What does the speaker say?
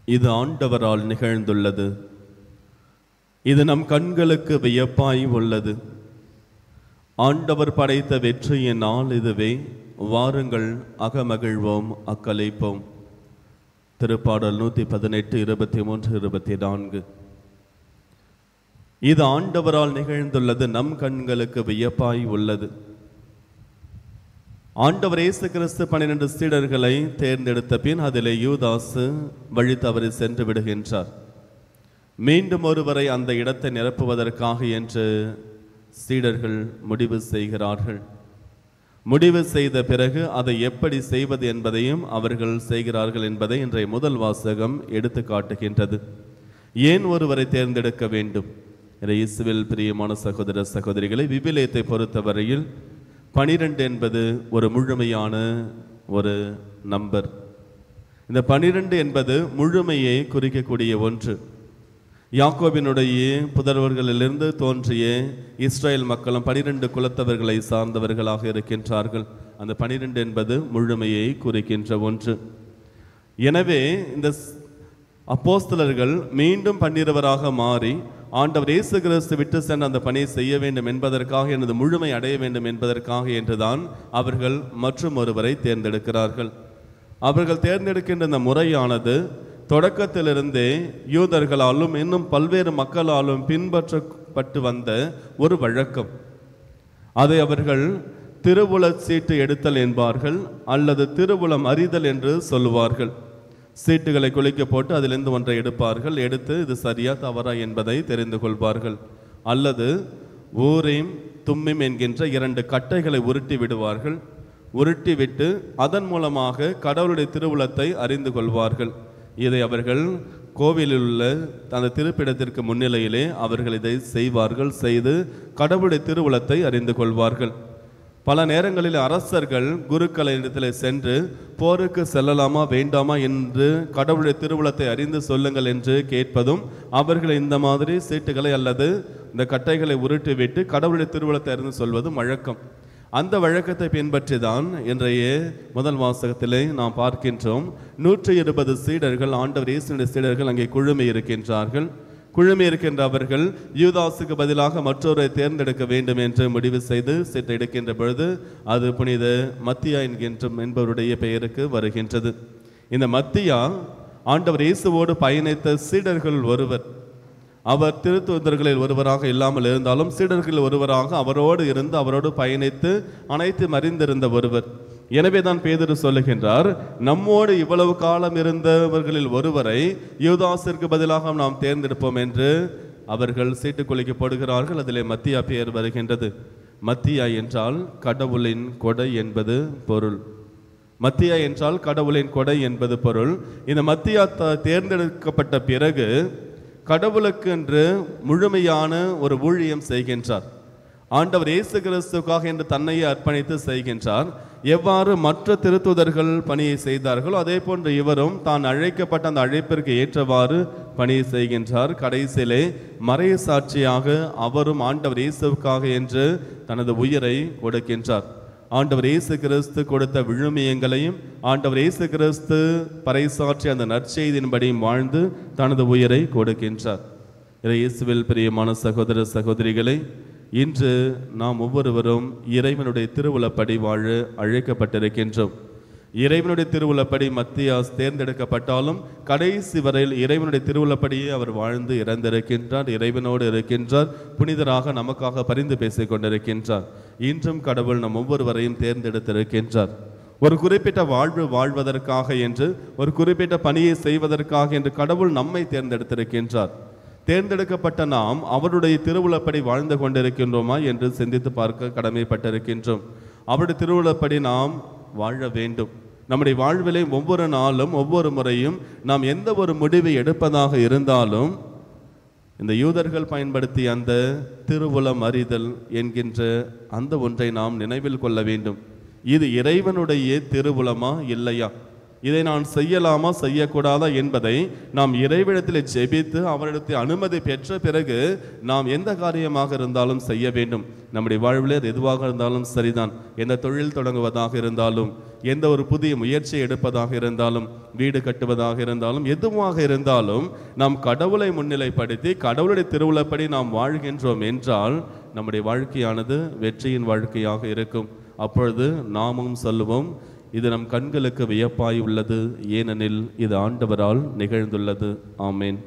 இது ஆண்டவரால் நிகழ்ந்துள்ளது. இது நம் கண்களுக்கு வியப்பாய் உள்ளது. ஆண்டவர் படைத்த வெற்றியின் நாள் இதுவே. வாருங்கள், அகமகிழ்வோம், அக்கலைப்போம். திருப்பாடல் 118, 23, 24. இது ஆண்டவரால் நிகழ்ந்துள்ளது, நம் கண்களுக்கு வியப்பாய் உள்ளது. ஆண்டவர் இயேசு கிறிஸ்து 12 சீடர்களை தேர்ந்தெடுத்த பின் அதிலே யூதாசு வழி தவறி சென்று விடுகின்றார். மீண்டும் ஒருவரை அந்த இடத்தை நிரப்புவதற்காக என்று சீடர்கள் முடிவு செய்கிறார்கள். முடிவு செய்த பிறகு அதை எப்படி செய்வது என்பதையும் அவர்கள் செய்கிறார்கள் என்பதை இன்றைய முதல் வாசகம் எடுத்து காட்டுகின்றது. ஏன் ஒருவரை தேர்ந்தெடுக்க வேண்டும்? இயேசுவில் பிரியமான சகோதர சகோதரிகளை, விவிலியத்தை பொறுத்தவரையில் 12 என்பது ஒரு முழுமையான ஒரு நம்பர். இந்த 12 என்பது முழுமையை குறிக்கக்கூடிய ஒன்று. யாக்கோபினுடைய புதல்வர்களிலிருந்து தோன்றிய இஸ்ரேல் மக்களும் 12 குலத்தவர்களை சார்ந்தவர்களாக இருக்கின்றார்கள். அந்த 12 என்பது முழுமையை குறிக்கின்ற ஒன்று. எனவே இந்த அப்போஸ்தலர்கள் மீண்டும் 12வராக மாறி ஆண்டவர் இயேசு கிறிஸ்து விட்டு சென்று அந்த பணியை செய்ய வேண்டும் என்பதற்காக, எனது முழுமை அடைய வேண்டும் என்பதற்காக என்றுதான் அவர்கள் மற்றும் ஒருவரை தேர்ந்தெடுக்கிறார்கள். அவர்கள் தேர்ந்தெடுக்கின்ற இந்த முறையானது தொடக்கத்திலிருந்தே யூதர்களாலும் இன்னும் பல்வேறு மக்களாலும் பின்பற்றப்பட்டு வந்த ஒரு வழக்கம். அதை அவர்கள் திருவுளச் சீட்டு எடுத்தல் என்பார்கள், அல்லது திருவுளம் அறிதல் என்று சொல்லுவார்கள். சீட்டுகளை குளிக்க போட்டு அதிலிருந்து ஒன்றை எடுப்பார்கள். எடுத்து இது சரியா தவறா என்பதை தெரிந்து கொள்வார்கள். அல்லது ஊரீம் தும்மீம் என்கின்ற 2 கட்டைகளை உருட்டி விடுவார்கள். உருட்டி விட்டு அதன் மூலமாக கடவுளுடைய திருவுளத்தை அறிந்து கொள்வார்கள். இதை அவர்கள் கோவிலில் உள்ள அந்த திருப்பிடத்திற்கு முன்னிலையிலே அவர்கள் இதை செய்வார்கள். செய்து கடவுளுடைய திருவுளத்தை அறிந்து கொள்வார்கள். பல நேரங்களில் அரசர்கள் குருக்களிடத்தில் சென்று போருக்கு செல்லலாமா வேண்டாமா என்று கடவுளுடைய திருவுளத்தை அறிந்து சொல்லுங்கள் என்று கேட்பதும், அவர்கள் இந்த மாதிரி சீட்டுகளை அல்லது இந்த கட்டைகளை உருட்டிவிட்டு கடவுளுடைய திருவுளத்தை அறிந்து சொல்வதும் வழக்கம். அந்த வழக்கத்தை பின்பற்றி தான் இன்றைய முதல் வாசகத்திலே நாம் பார்க்கின்றோம். 120 சீடர்கள், ஆண்டவர் இயேசுவின் சீடர்கள் அங்கே குழுமி இருக்கின்றார்கள். குழுமி இருக்கின்ற அவர்கள் யூதாசுக்கு பதிலாக மற்றொருவரை தேர்ந்தெடுக்க வேண்டும் என்று முடிவு செய்து சீட்டை எடுக்கின்ற பொழுது அது புனித மத்தியா என்பவருடைய பெயருக்கு வருகின்றது. இந்த மத்தியா ஆண்டவர் இயேசுவோடு பயணித்த சீடர்கள் ஒருவர். அவர் திருத்தூதர்களில் ஒருவராக இல்லாமல் இருந்தாலும் சீடர்களில் ஒருவராக அவரோடு இருந்து அவரோடு பயணித்து அனைத்தும் அறிந்திருந்த ஒருவர். எனவே தான் பேதுரு சொல்லுகின்றார், நம்மோடு இவ்வளவு காலம் இருந்தவர்களில் ஒருவரை யூதாசிற்கு பதிலாக நாம் தேர்ந்தெடுப்போம் என்று அவர்கள் சீட்டு குலுக்கி போடுகிறார்கள். அதிலே மத்தியா பெயர் வருகின்றது. மத்தியா என்றால் கடவுளின் கொடை என்பது பொருள். மத்தியா என்றால் கடவுளின் கொடை என்பது பொருள். இந்த மத்தியா தேர்ந்தெடுக்கப்பட்ட பிறகு கடவுளுக்கு என்று முழுமையான ஒரு ஊழியம் செய்கின்றார். ஆண்டவர் இயேசு கிறிஸ்துக்காக என்று தன்னையே அர்ப்பணித்து செய்கின்றார். எவ்வாறு மற்ற திருத்தூதர்கள் பணியை செய்தார்களோ அதே போன்று இவரும் தான் அழைக்கப்பட்ட அந்த அழைப்பிற்கு ஏற்றவாறு பணியை செய்கின்றார். கடைசியிலே மறை சாட்சியாக அவரும் ஆண்டவர் இயேசுக்காக என்று தனது உயிரை கொடுக்கின்றார். ஆண்டவர் இயேசு கிறிஸ்து கொடுத்த விழுமியங்களையும் ஆண்டவர் இயேசு கிறிஸ்து பறைசாற்றி அந்த நற்செய்தியின்படியும் வாழ்ந்து தனது உயிரை கொடுக்கின்றார். இயேசுவில் பிரியமான சகோதர சகோதரிகளை, இன்று நாம் ஒவ்வொருவரும் இறைவனுடைய திருவுளப்படி வாழ அழைக்கப்பட்டிருக்கின்றோம். இறைவனுடைய திருவுளப்படி மத்தியா தேர்ந்தெடுக்கப்பட்டாலும் கடைசி வரையில் இறைவனுடைய திருவுளப்படியே அவர் வாழ்ந்து இறந்திருக்கின்றார். இறைவனோடு இருக்கின்றார். புனிதராக நமக்காக பரிந்து பேசிக் கொண்டிருக்கின்றார். இன்றும் கடவுள் நம் ஒவ்வொருவரையும் தேர்ந்தெடுத்திருக்கின்றார். ஒரு குறிப்பிட்ட வாழ்வு வாழ்வதற்காக என்று, ஒரு குறிப்பிட்ட பணியை செய்வதற்காக என்று கடவுள் நம்மை தேர்ந்தெடுத்திருக்கின்றார். தேர்ந்தெடுக்கப்பட்ட நாம் அவருடைய திருவுளப்படி வாழ்ந்து கொண்டிருக்கின்றோமா என்று சிந்தித்து பார்க்க கடமைப்பட்டிருக்கின்றோம். அவருடைய திருவுளப்படி நாம் வாழ வேண்டும். நம்முடைய வாழ்விலே ஒவ்வொரு நாளும் ஒவ்வொரு முறையும் நாம் எந்த ஒரு முடிவை எடுப்பதாக இருந்தாலும் இந்த யூதர்கள் பயன்படுத்திய அந்த திருவுளம் அறிதல் என்கின்ற அந்த ஒன்றை நாம் நினைவில் கொள்ள வேண்டும். இது இறைவனுடைய திருவுளமா இல்லையா? இதை நான் செய்யலாமா செய்யக்கூடாதா என்பதை நாம் இறைவனிடத்தில் ஜெபித்து அவரிடத்தில் அனுமதி பெற்ற பிறகு நாம் எந்த காரியமாக இருந்தாலும் செய்ய வேண்டும். நம்முடைய வாழ்வில் எதுவாக இருந்தாலும் சரிதான். எந்த தொழில் தொடங்குவதாக இருந்தாலும், எந்த ஒரு புதிய முயற்சியை எடுப்பதாக இருந்தாலும், வீடு கட்டுவதாக இருந்தாலும், எதுவாக இருந்தாலும் நாம் கடவுளை முன்னிலைப்படுத்தி கடவுளுடைய திருவுளப்படி நாம் வாழ்கின்றோம் என்றால் நம்முடைய வாழ்க்கையானது வெற்றியின் வாழ்க்கையாக இருக்கும். அப்பொழுது நாமும் சொல்லுவோம், இது நம் கண்களுக்கு வியப்பாய் உள்ளது, ஏனெனில் இது ஆண்டவரால் நிகழ்ந்துள்ளது. ஆமேன்.